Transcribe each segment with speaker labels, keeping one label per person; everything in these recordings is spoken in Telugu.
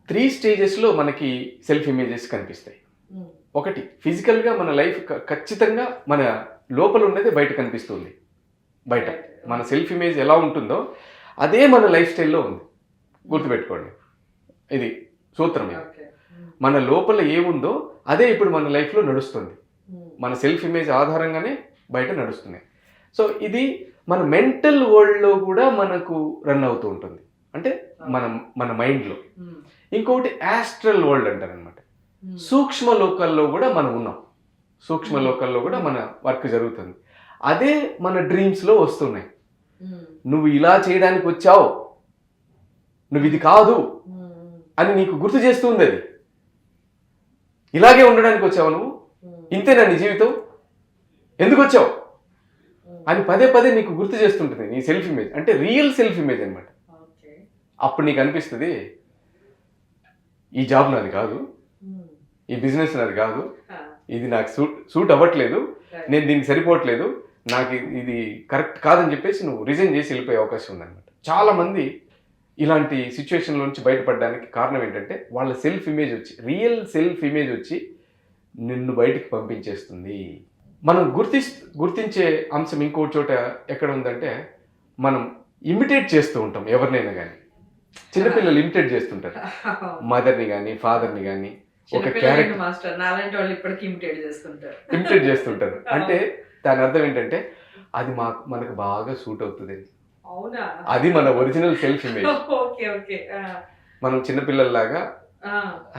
Speaker 1: 3 స్టేజెస్‌లో మనకి సెల్ఫ్ ఇమేజెస్ కనిపిస్తాయి. ఒకటి ఫిజికల్‌గా మన లైఫ్ ఖచ్చితంగా మన లోపల ఉన్నదే బయట కనిపిస్తుంది. బయట మన సెల్ఫ్ ఇమేజ్ ఎలా ఉంటుందో అదే మన లైఫ్ స్టైల్‌లో ఉంది. గుర్తుపెట్టుకోండి. ఇది సూత్రం ఇది. మన లోపల ఏముందో అదే ఇప్పుడు మన లైఫ్‌లో నడుస్తుంది. మన సెల్ఫ్ ఇమేజ్ ఆధారంగానే బయట నడుస్తున్నాయి. సో ఇది మన మెంటల్ వరల్డ్‌లో కూడా మనకు రన్ అవుతూ ఉంటుంది. అంటే మన మైండ్‌లో. ఇంకొకటి యాస్ట్రల్ వరల్డ్ అంటారనమాట. సూక్ష్మ లోకాల్లో కూడా మనం ఉన్నాం. సూక్ష్మ లోకాల్లో కూడా మన వర్క్ జరుగుతుంది. అదే మన డ్రీమ్స్లో వస్తున్నాయి. నువ్వు ఇలా చేయడానికి వచ్చావు, నువ్వు ఇది కాదు అని నీకు గుర్తు చేస్తుంది అది. ఇలాగే ఉండడానికి వచ్చావు నువ్వు, ఇంతేనా నీ జీవితం, ఎందుకు వచ్చావు అని పదే పదే నీకు గుర్తు చేస్తుంటుంది నీ సెల్ఫ్ ఇమేజ్. అంటే రియల్ సెల్ఫ్ ఇమేజ్ అనమాట. అప్పుడు నీకు అనిపిస్తుంది ఈ జాబ్ నాది కాదు, ఈ బిజినెస్ నాది కాదు, ఇది నాకు సూట్ అవ్వట్లేదు, నేను దీనికి సరిపోవట్లేదు, నాకు ఇది కరెక్ట్ కాదని చెప్పేసి నువ్వు రిజైన్ చేసి వెళ్ళిపోయే అవకాశం ఉందన్నమాట. చాలామంది ఇలాంటి సిచ్యువేషన్లో నుంచి బయటపడడానికి కారణం ఏంటంటే వాళ్ళ సెల్ఫ్ ఇమేజ్ వచ్చి, రియల్ సెల్ఫ్ ఇమేజ్ వచ్చి నిన్ను బయటికి పంపించేస్తుంది. మనం గుర్తించే అంశం ఇంకో చోట ఎక్కడ ఉందంటే, మనం ఇమిటేట్ చేస్తూ ఉంటాం ఎవరినైనా కానీ. చిన్నపిల్లలు ఇమిటేట్ చేస్తుంటారు మదర్ని కానీ ఫాదర్ని కానీ. ఒక క్యారెక్టర్ ఇమిటేట్ చేస్తుంటారు. అంటే దాని అర్థం ఏంటంటే అది మనకు బాగా సూట్ అవుతుంది, అది మన ఒరిజినల్ సెల్ఫ్ ఇమేజ్. మనం చిన్నపిల్లల్లాగా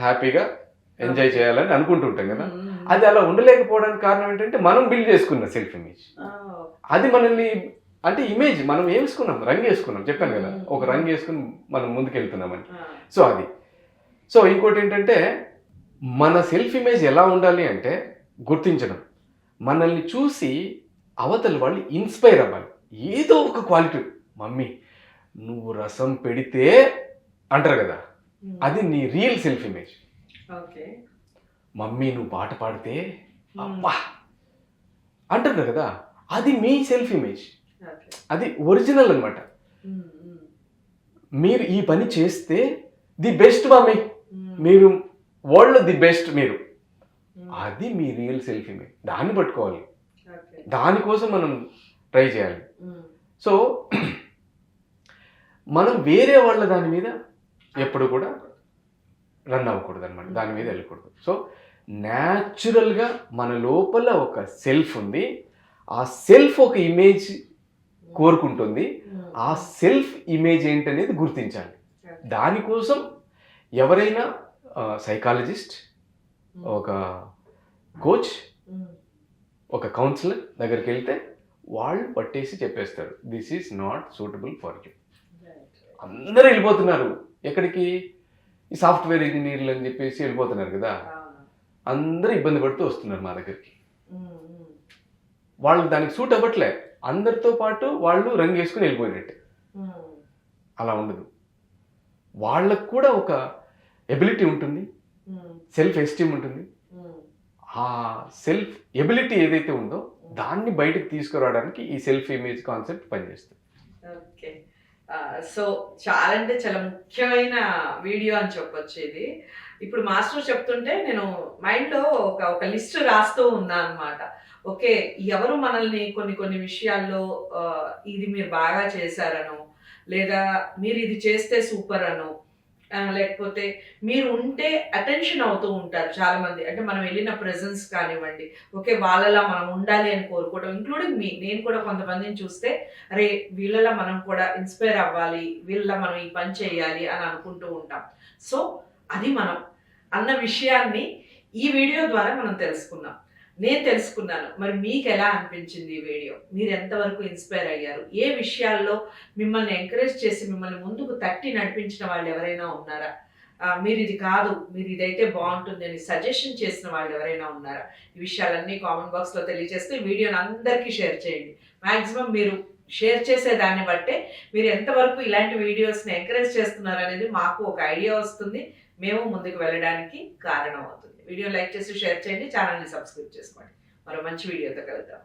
Speaker 1: హ్యాపీగా ఎంజాయ్ చేయాలని అనుకుంటుంటాం కదా. అది అలా ఉండలేకపోవడానికి కారణం ఏంటంటే మనం బిల్డ్ చేసుకున్న సెల్ఫ్ ఇమేజ్. అది మనల్ని అంటే ఇమేజ్ మనం వేసుకున్నాం, రంగు వేసుకున్నాం, చెప్పాను కదా, ఒక రంగు వేసుకుని మనం ముందుకెళ్తున్నామని. సో అది. సో ఇంకోటి ఏంటంటే మన సెల్ఫ్ ఇమేజ్ ఎలా ఉండాలి అంటే గుర్తించడం. మనల్ని చూసి అవతల వాళ్ళు ఇన్స్పైర్ అవ్వాలి. ఏదో ఒక క్వాలిటీ. మమ్మీ నువ్వు రసం పెడితే అంటారు కదా, అది నీ రియల్ సెల్ఫ్ ఇమేజ్. మమ్మీ నువ్వు పాట పాడితే అబ్బా అంటారు కదా, అది మీ సెల్ఫ్ ఇమేజ్. అది ఒరిజినల్ అనమాట. మీరు ఈ పని చేస్తే ది బెస్ట్ మమ్మీ, మీరు వరల్డ్లో ది బెస్ట్ మీరు, అది మీ రియల్ సెల్ఫ్ ఇమేజ్. దాన్ని పట్టుకోవాలి, దానికోసం మనం ట్రై చేయాలి. సో మనం వేరే వాళ్ళ దాని మీద ఎప్పుడు కూడా రన్ అవ్వకూడదు అనమాట, దాని మీద వెళ్ళకూడదు. సో న్యాచురల్గా మన లోపల ఒక సెల్ఫ్ ఉంది, ఆ సెల్ఫ్ ఒక ఇమేజ్ కోరుకుంటుంది. ఆ సెల్ఫ్ ఇమేజ్ ఏంటనేది గుర్తించాలి. దానికోసం ఎవరైనా సైకాలజిస్ట్, ఒక కోచ్, ఒక కౌన్సిలర్ దగ్గరికి వెళ్తే వాళ్ళు పట్టేసి చెప్పేస్తారు, this is not suitable for you. అందరూ వెళ్ళిపోతున్నారు ఎక్కడికి, ఈ సాఫ్ట్వేర్ ఇంజనీర్లు అని చెప్పేసి వెళ్ళిపోతున్నారు కదా, అందరూ ఇబ్బంది పడుతూ వస్తున్నారు మా దగ్గరికి. వాళ్ళు దానికి సూట్ అవ్వట్లే, అందరితో పాటు వాళ్ళు రంగు వేసుకుని వెళ్ళిపోయినట్టే. అలా ఉండదు. వాళ్ళకు కూడా ఒక ఎబిలిటీ ఉంటుంది, సెల్ఫ్ ఎస్టీమ్ ఉంటుంది. ఆ సెల్ఫ్ ఎబిలిటీ ఏదైతే ఉందో దాన్ని బయటకు తీసుకురావడానికి ఈ సెల్ఫ్ ఇమేజ్ కాన్సెప్ట్ పనిచేస్తుంది.
Speaker 2: ఓకే, సో చాలా అంటే చాలా ముఖ్యమైన వీడియో అని చెప్పొచ్చు ఇది. ఇప్పుడు మాస్టర్ చెప్తుంటే నేను మైండ్లో ఒక లిస్ట్ రాస్తూ ఉన్నా అనమాట. ఓకే, ఎవరు మనల్ని కొన్ని విషయాల్లో ఇది మీరు బాగా చేశారనో, లేదా మీరు ఇది చేస్తే సూపర్ అనో, లేకపోతే మీరు ఉంటే అటెన్షన్ అవుతూ ఉంటారు చాలా మంది. అంటే మనం వెళ్ళిన ప్రెజెన్స్ కానివ్వండి, ఓకే వాళ్ళలా మనం ఉండాలి అని కోరుకోవడం, ఇంక్లూడింగ్ నేను కూడా కొంతమందిని చూస్తే అరే వీళ్ళలా మనం కూడా ఇన్స్పైర్ అవ్వాలి, వీళ్ళలా మనం ఈ పని చేయాలి అని అనుకుంటూ ఉంటాం. సో అది మనం అన్న విషయాన్ని ఈ వీడియో ద్వారా మనం తెలుసుకున్నాం, నేను తెలుసుకున్నాను. మరి మీకు ఎలా అనిపించింది ఈ వీడియో? మీరు ఎంతవరకు ఇన్స్పైర్ అయ్యారు? ఏ విషయాల్లో మిమ్మల్ని ఎంకరేజ్ చేసి మిమ్మల్ని ముందుకు తట్టి నడిపించిన వాళ్ళు ఎవరైనా ఉన్నారా? మీరు ఇది కాదు, మీరు ఇదైతే బాగుంటుంది అని సజెషన్ చేసిన వాళ్ళు ఎవరైనా ఉన్నారా? ఈ విషయాలన్నీ కామెంట్ బాక్స్లో తెలియజేస్తూ ఈ వీడియోని అందరికీ షేర్ చేయండి. మ్యాక్సిమం మీరు షేర్ చేసే దాన్ని బట్టే మీరు ఎంతవరకు ఇలాంటి వీడియోస్ని ఎంకరేజ్ చేస్తున్నారు అనేది మాకు ఒక ఐడియా వస్తుంది, మేము ముందుకు వెళ్ళడానికి కారణం అవుతుంది. వీడియో లైక్ చేసి షేర్ చేయండి, ఛానల్ని సబ్స్క్రైబ్ చేసుకోండి. మరో మంచి వీడియోతో కలుద్దాం.